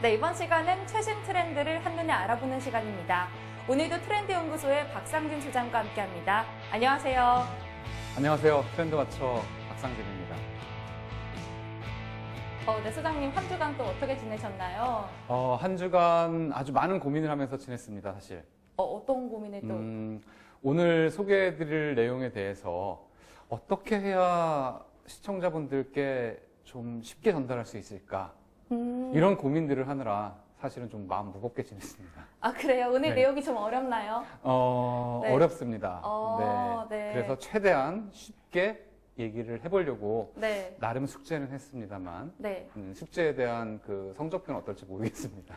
네, 이번 시간은 최신 트렌드를 한눈에 알아보는 시간입니다. 오늘도 트렌드연구소의 박상진 소장과 함께합니다. 안녕하세요. 안녕하세요. 트렌드 맞춰 박상진입니다. 네, 소장님 한 주간 또 어떻게 지내셨나요? 한 주간 아주 많은 고민을 하면서 지냈습니다, 사실. 어떤 고민을 또? 오늘 소개해드릴 내용에 대해서 어떻게 해야 시청자분들께 좀 쉽게 전달할 수 있을까? 이런 고민들을 하느라 사실은 좀 마음 무겁게 지냈습니다. 아, 그래요? 오늘 네. 내용이 좀 어렵나요? 네. 어렵습니다. 네. 그래서 최대한 쉽게 얘기를 해보려고 네. 나름 숙제는 했습니다만 네. 숙제에 대한 그 성적표는 어떨지 모르겠습니다.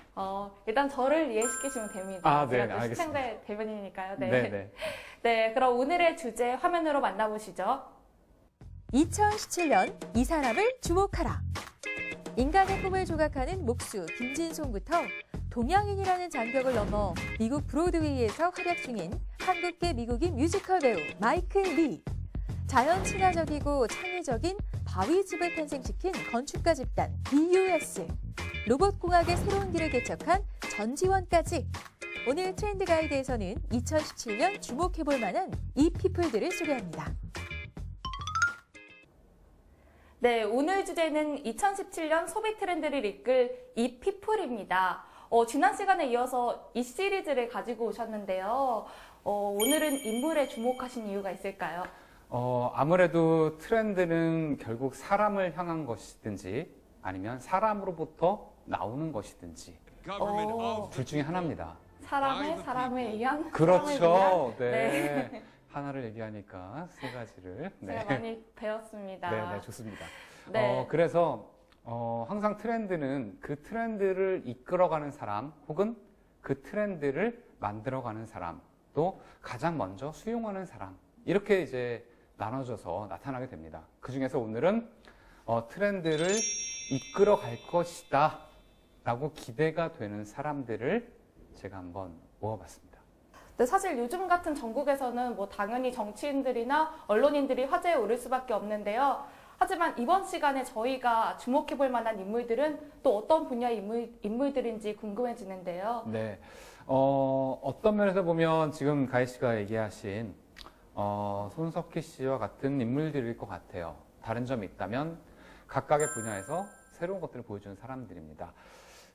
일단 저를 이해시키시면 됩니다. 아, 네, 제가 또 알겠습니다. 시청자 대변인이니까요. 네. 네네. 네, 그럼 오늘의 주제 화면으로 만나보시죠. 2017년 이 사람을 주목하라. 인간의 꿈을 조각하는 목수 김진송부터 동양인이라는 장벽을 넘어 미국 브로드웨이에서 활약 중인 한국계 미국인 뮤지컬 배우 마이클 리. 자연 친화적이고 창의적인 바위집을 탄생시킨 건축가 집단 BUS. 로봇공학의 새로운 길을 개척한 전지원까지. 오늘 트렌드 가이드에서는 2017년 주목해볼 만한 이 피플들을 소개합니다. 네, 오늘 주제는 2017년 소비 트렌드를 이끌 이 피플입니다. 지난 시간에 이어서 이 시리즈를 가지고 오셨는데요. 오늘은 인물에 주목하신 이유가 있을까요? 아무래도 트렌드는 결국 사람을 향한 것이든지 아니면 사람으로부터 나오는 것이든지 둘 중에 하나입니다. 사람에 의한? 그렇죠. 사람에 의한? 네. 하나를 얘기하니까 세 가지를. 제가 많이 배웠습니다. 네, 좋습니다. 네. 그래서 항상 트렌드는 그 트렌드를 이끌어가는 사람 혹은 그 트렌드를 만들어가는 사람 또 가장 먼저 수용하는 사람 이렇게 이제 나눠져서 나타나게 됩니다. 그 중에서 오늘은 트렌드를 이끌어갈 것이다 라고 기대가 되는 사람들을 제가 한번 모아봤습니다. 네, 사실 요즘 같은 전국에서는 뭐 당연히 정치인들이나 언론인들이 화제에 오를 수밖에 없는데요. 하지만 이번 시간에 저희가 주목해볼 만한 인물들은 또 어떤 분야의 인물들인지 궁금해지는데요. 네, 어떤 면에서 보면 지금 가희 씨가 얘기하신 손석희 씨와 같은 인물들일 것 같아요. 다른 점이 있다면 각각의 분야에서 새로운 것들을 보여주는 사람들입니다.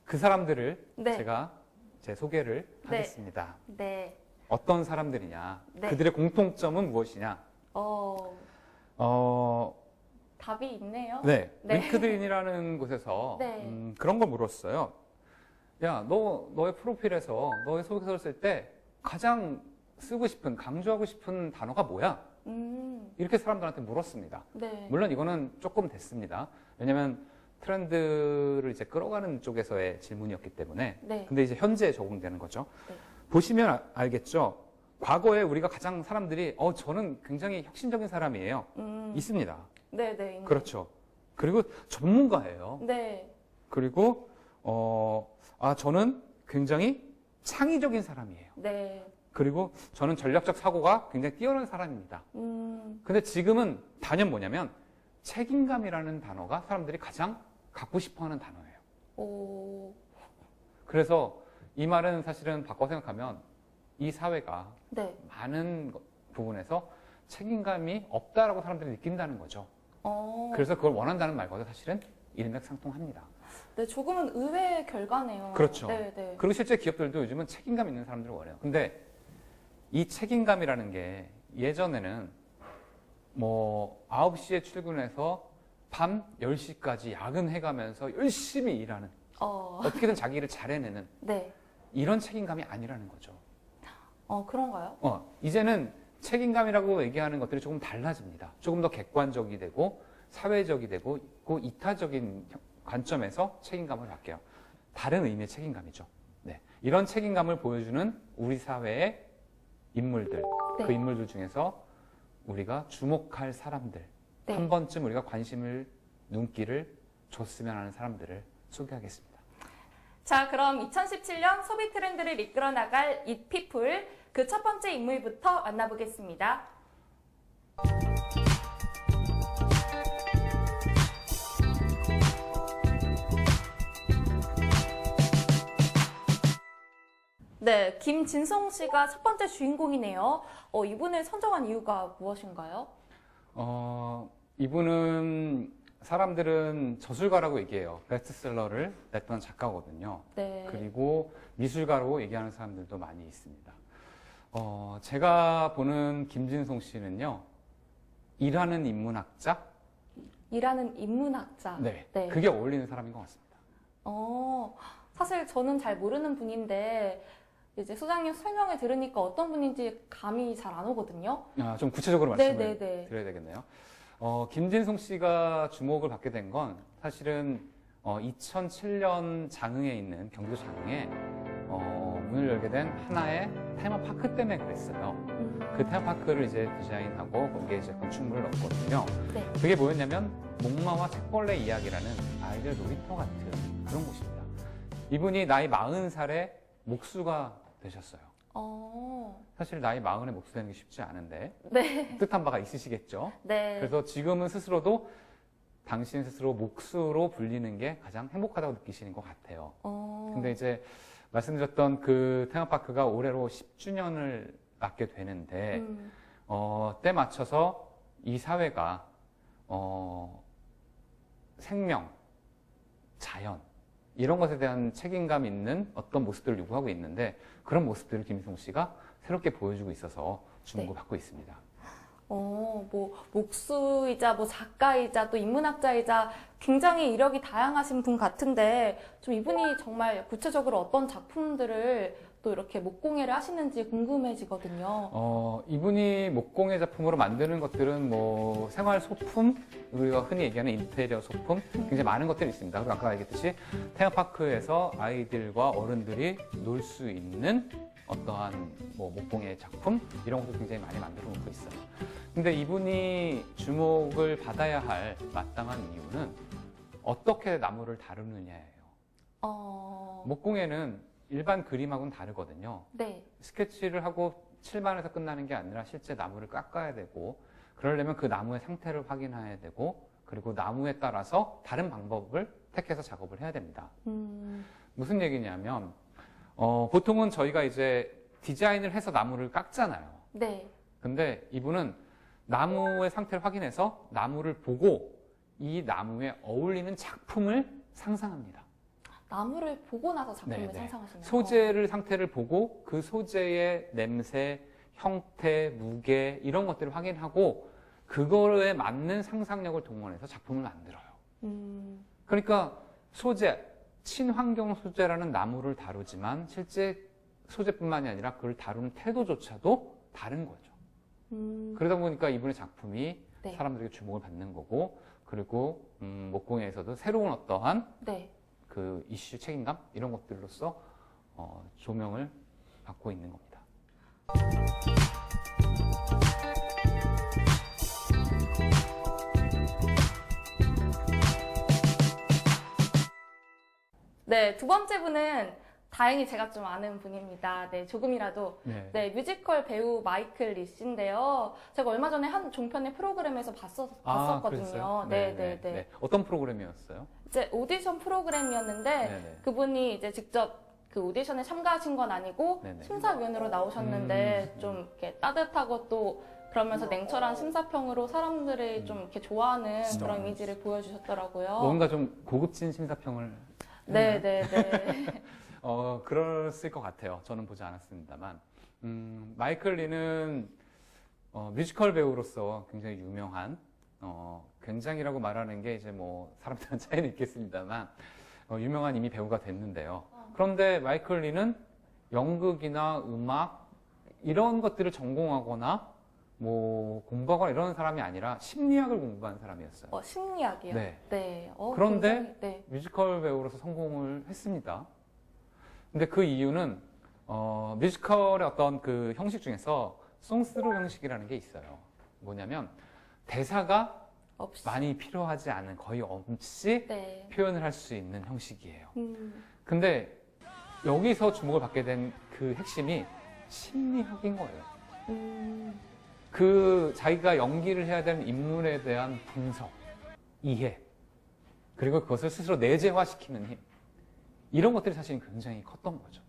그 사람들을 네. 제가 제 소개를 네. 하겠습니다. 네. 어떤 사람들이냐, 네. 그들의 공통점은 무엇이냐. 답이 있네요. 네, 네. 링크드인이라는 곳에서 네. 그런 걸 물었어요. 야, 너의 프로필에서 너의 소개서를 쓸 때 가장 쓰고 싶은, 강조하고 싶은 단어가 뭐야? 이렇게 사람들한테 물었습니다. 네. 물론 이거는 조금 됐습니다. 왜냐면 트렌드를 이제 끌어가는 쪽에서의 질문이었기 때문에. 네. 근데 이제 현재에 적용되는 거죠. 네. 보시면 알겠죠? 과거에 우리가 가장 사람들이, 저는 굉장히 혁신적인 사람이에요. 있습니다. 네, 네. 그렇죠. 그리고 전문가예요. 네. 그리고, 저는 굉장히 창의적인 사람이에요. 네. 그리고 저는 전략적 사고가 굉장히 뛰어난 사람입니다. 근데 지금은 단연 뭐냐면 책임감이라는 단어가 사람들이 가장 갖고 싶어 하는 단어예요. 그래서 이 말은 사실은 바꿔 생각하면 이 사회가 네. 많은 부분에서 책임감이 없다라고 사람들이 느낀다는 거죠. 그래서 그걸 원한다는 말과도 사실은 일맥상통합니다. 네, 조금은 의외의 결과네요. 그렇죠. 네, 네. 그리고 실제 기업들도 요즘은 책임감 있는 사람들을 원해요. 근데 이 책임감이라는 게 예전에는 뭐 9시에 출근해서 밤 10시까지 야근해가면서 열심히 일하는 어떻게든 자기 일을 잘 해내는 네. 이런 책임감이 아니라는 거죠. 그런가요? 이제는 책임감이라고 얘기하는 것들이 조금 달라집니다. 조금 더 객관적이 되고 사회적이 되고 이타적인 관점에서 책임감을 갖게요. 다른 의미의 책임감이죠. 네. 이런 책임감을 보여주는 우리 사회의 인물들, 네. 그 인물들 중에서 우리가 주목할 사람들, 네. 한 번쯤 우리가 눈길을 줬으면 하는 사람들을 소개하겠습니다. 자, 그럼 2017년 소비 트렌드를 이끌어 나갈 이 피플, 그 첫 번째 인물부터 만나보겠습니다. 네, 김진성 씨가 첫 번째 주인공이네요. 이분을 선정한 이유가 무엇인가요? 이분은 사람들은 저술가라고 얘기해요. 베스트셀러를 냈던 작가거든요. 네. 그리고 미술가로 얘기하는 사람들도 많이 있습니다. 제가 보는 김진송 씨는요, 일하는 인문학자? 일하는 인문학자. 네. 네. 그게 어울리는 사람인 것 같습니다. 사실 저는 잘 모르는 분인데, 이제 소장님 설명을 들으니까 어떤 분인지 감이 잘 안 오거든요. 좀 구체적으로 말씀을 네네네. 드려야 되겠네요. 김진송 씨가 주목을 받게 된 건 사실은 2007년 장흥에 있는 경기도 장흥에 문을 열게 된 하나의 테마파크 때문에 그랬어요. 그 테마파크를 이제 디자인하고 거기에 이제 건축물을 넣었거든요. 네. 그게 뭐였냐면 목마와 책벌레 이야기라는 아이들 놀이터 같은 그런 곳입니다. 이분이 나이 40살에 목수가 되셨어요. 사실 나이 40에 목수 되는 게 쉽지 않은데 네. 뜻한 바가 있으시겠죠. 네. 그래서 지금은 스스로도 당신 스스로 목수로 불리는 게 가장 행복하다고 느끼시는 것 같아요. 근데 이제 말씀드렸던 그 테마파크가 올해로 10주년을 맞게 되는데 때 맞춰서 이 사회가 생명, 자연 이런 것에 대한 책임감 있는 어떤 모습들을 요구하고 있는데 그런 모습들을 김희송 씨가 새롭게 보여주고 있어서 주목을 네. 받고 있습니다. 목수이자 작가이자 또 인문학자이자 굉장히 이력이 다양하신 분 같은데 좀 이분이 정말 구체적으로 어떤 작품들을 또 이렇게 목공예를 하시는지 궁금해지거든요. 이분이 목공예 작품으로 만드는 것들은 뭐 생활 소품, 우리가 흔히 얘기하는 인테리어 소품, 굉장히 많은 것들이 있습니다. 그리고 아까 얘기했듯이 테마파크에서 아이들과 어른들이 놀 수 있는 어떠한 목공예 작품 이런 것도 굉장히 많이 만들어 놓고 있어요. 근데 이분이 주목을 받아야 할 마땅한 이유는 어떻게 나무를 다루느냐예요. 목공예는 일반 그림하고는 다르거든요. 네. 스케치를 하고 칠만해서 끝나는 게 아니라 실제 나무를 깎아야 되고 그러려면 그 나무의 상태를 확인해야 되고 그리고 나무에 따라서 다른 방법을 택해서 작업을 해야 됩니다. 무슨 얘기냐면 보통은 저희가 이제 디자인을 해서 나무를 깎잖아요. 네. 근데 이분은 나무의 상태를 확인해서 나무를 보고 이 나무에 어울리는 작품을 상상합니다. 나무를 보고 나서 작품을 네네. 상상하시나요? 소재를 상태를 보고 그 소재의 냄새, 형태, 무게 이런 것들을 확인하고 그거에 맞는 상상력을 동원해서 작품을 만들어요. 그러니까 소재, 친환경 소재라는 나무를 다루지만 실제 소재뿐만이 아니라 그걸 다루는 태도조차도 다른 거죠. 그러다 보니까 이분의 작품이 네. 사람들에게 주목을 받는 거고 그리고 목공예에서도 새로운 어떠한 네. 그 이슈 책임감 이런 것들로서 조명을 받고 있는 겁니다. 네, 두 번째 분은 다행히 제가 좀 아는 분입니다. 네, 조금이라도. 네, 뮤지컬 배우 마이클 리씨인데요. 제가 얼마 전에 한 종편의 프로그램에서 봤었거든요. 네. 어떤 프로그램이었어요? 이제 오디션 프로그램이었는데 네네. 그분이 이제 직접 그 오디션에 참가하신 건 아니고 네네. 심사위원으로 나오셨는데 좀 이렇게 따뜻하고 또 그러면서 냉철한 심사평으로 사람들이 좀 이렇게 좋아하는 그런 이미지를 보여주셨더라고요. 뭔가 좀 고급진 심사평을 네네네. 그랬을 것 같아요. 저는 보지 않았습니다만. 마이클 리는 뮤지컬 배우로서 굉장히 유명한, 굉장히라고 말하는 게 이제 뭐 사람들은 차이는 있겠습니다만, 유명한 이미 배우가 됐는데요. 그런데 마이클 리는 연극이나 음악, 이런 것들을 전공하거나, 뭐, 공부하거나 이런 사람이 아니라 심리학을 공부한 사람이었어요. 심리학이요? 네. 네. 그런데 굉장히, 네. 뮤지컬 배우로서 성공을 했습니다. 근데 그 이유는 뮤지컬의 어떤 그 형식 중에서 송스루 형식이라는 게 있어요. 뭐냐면 대사가 없이. 많이 필요하지 않은 거의 없이 네. 표현을 할 수 있는 형식이에요. 근데 여기서 주목을 받게 된 그 핵심이 심리학인 거예요. 그 자기가 연기를 해야 되는 인물에 대한 분석, 이해, 그리고 그것을 스스로 내재화시키는 힘. 이런 것들이 사실 굉장히 컸던 거죠.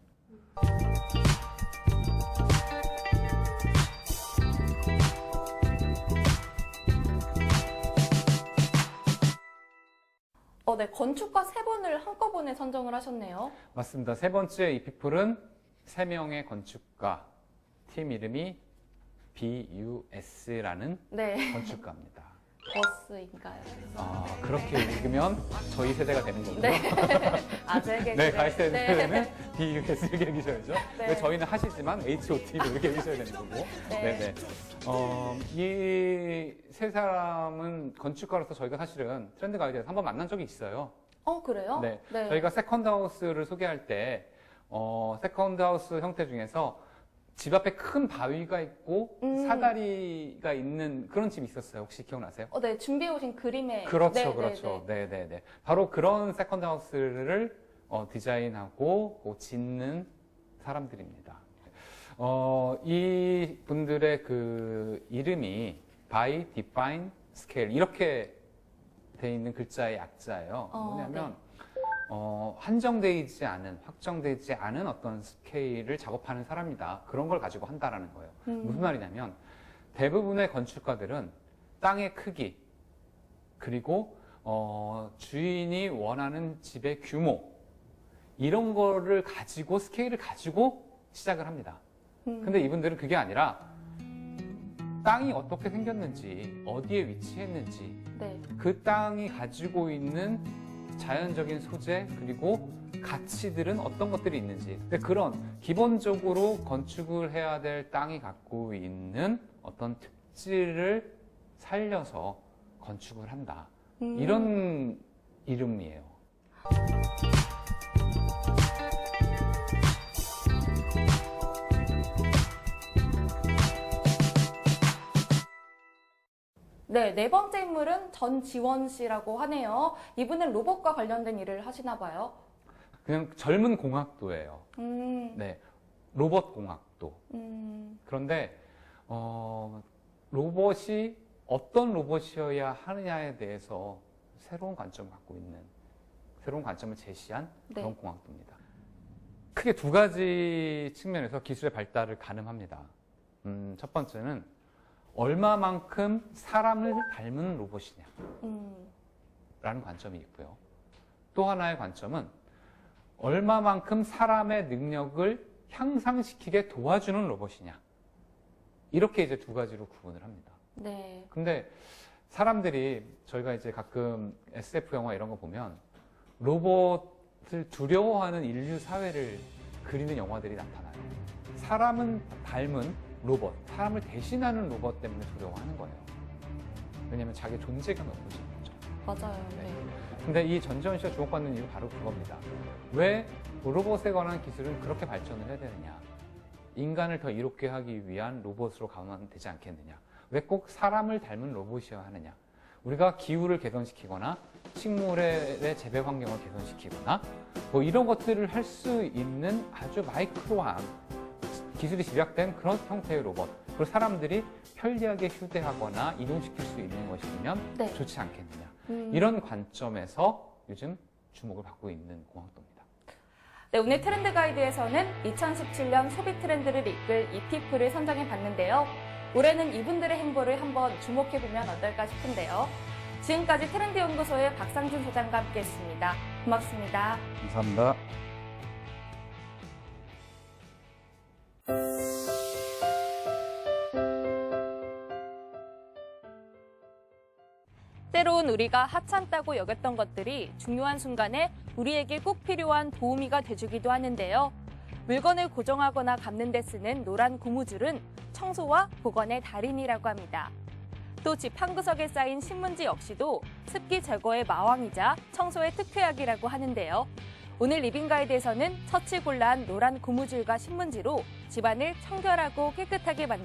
네, 건축가 3분을 한꺼번에 선정을 하셨네요. 맞습니다. 세 번째 이피플은 3명의 건축가, 팀 이름이 BUS라는 네, 건축가입니다. 버스인가요? 그렇게 읽으면 저희 세대가 되는 거고요. 네, 아재개. 네, 가이 세대는 BUS 이렇게 읽으셔야죠. 네. 네, 저희는 하시지만 HOT 이렇게 읽으셔야 되는 거고. 네. 네. 이 세 사람은 건축가로서 저희가 사실은 트렌드 가이드에서 한번 만난 적이 있어요. 그래요? 네. 저희가 세컨드 하우스를 소개할 때, 세컨드 하우스 형태 중에서 집 앞에 큰 바위가 있고 사다리가 있는 그런 집이 있었어요. 혹시 기억나세요? 네, 준비해 오신 그림에. 그렇죠, 네, 그렇죠. 네. 바로 그런 세컨드 하우스를 디자인하고 짓는 사람들입니다. 이 분들의 그 이름이 by, define, scale 이렇게 돼 있는 글자의 약자예요. 뭐냐면 한정되지 않은, 확정되지 않은 어떤 스케일을 작업하는 사람이다. 그런 걸 가지고 한다라는 거예요. 무슨 말이냐면 대부분의 건축가들은 땅의 크기 그리고 주인이 원하는 집의 규모 이런 거를 가지고 스케일을 가지고 시작을 합니다. 근데 이분들은 그게 아니라 땅이 어떻게 생겼는지, 어디에 위치했는지, 네. 그 땅이 가지고 있는 자연적인 소재, 그리고 가치들은 어떤 것들이 있는지. 근데 그런 기본적으로 건축을 해야 될 땅이 갖고 있는 어떤 특질을 살려서 건축을 한다. 이런 이름이에요. 네 번째 인물은 전지원 씨라고 하네요. 이분은 로봇과 관련된 일을 하시나 봐요. 그냥 젊은 공학도예요. 네, 로봇 공학도. 그런데 로봇이 어떤 로봇이어야 하느냐에 대해서 새로운 관점을 갖고 있는, 새로운 관점을 제시한 그런 네. 공학도입니다. 크게 두 가지 측면에서 기술의 발달을 가늠합니다. 첫 번째는 얼마만큼 사람을 닮은 로봇이냐 라는 관점이 있고요. 또 하나의 관점은 얼마만큼 사람의 능력을 향상시키게 도와주는 로봇이냐. 이렇게 이제 두 가지로 구분을 합니다. 네. 근데 사람들이 저희가 이제 가끔 SF 영화 이런 거 보면 로봇을 두려워하는 인류 사회를 그리는 영화들이 나타나요. 사람은 닮은 로봇, 사람을 대신하는 로봇 때문에 두려워하는 거예요. 왜냐면 자기 존재감이 없어지는 거죠. 맞아요. 네. 근데 이 전지현 씨가 주목받는 이유는 바로 그겁니다. 왜 로봇에 관한 기술은 그렇게 발전을 해야 되느냐? 인간을 더 이롭게 하기 위한 로봇으로 가면 되지 않겠느냐? 왜 꼭 사람을 닮은 로봇이어야 하느냐? 우리가 기후를 개선시키거나 식물의 재배 환경을 개선시키거나 뭐 이런 것들을 할 수 있는 아주 마이크로한 기술이 집약된 그런 형태의 로봇, 그리고 사람들이 편리하게 휴대하거나 이동시킬 수 있는 것이면 네. 좋지 않겠느냐. 이런 관점에서 요즘 주목을 받고 있는 공학도입니다. 네, 오늘 트렌드 가이드에서는 2017년 소비 트렌드를 이끌 이피플을 선정해 봤는데요. 올해는 이분들의 행보를 한번 주목해보면 어떨까 싶은데요. 지금까지 트렌드 연구소의 박상준 소장과 함께했습니다. 고맙습니다. 감사합니다. 때론 우리가 하찮다고 여겼던 것들이 중요한 순간에 우리에게 꼭 필요한 도우미가 돼주기도 하는데요. 물건을 고정하거나 감는 데 쓰는 노란 고무줄은 청소와 보건의 달인이라고 합니다. 또 집 한 구석에 쌓인 신문지 역시도 습기 제거의 마왕이자 청소의 특효약이라고 하는데요. 오늘 리빙 가이드에서는 처치곤란 노란 고무줄과 신문지로 집안을 청결하고 깨끗하게 만들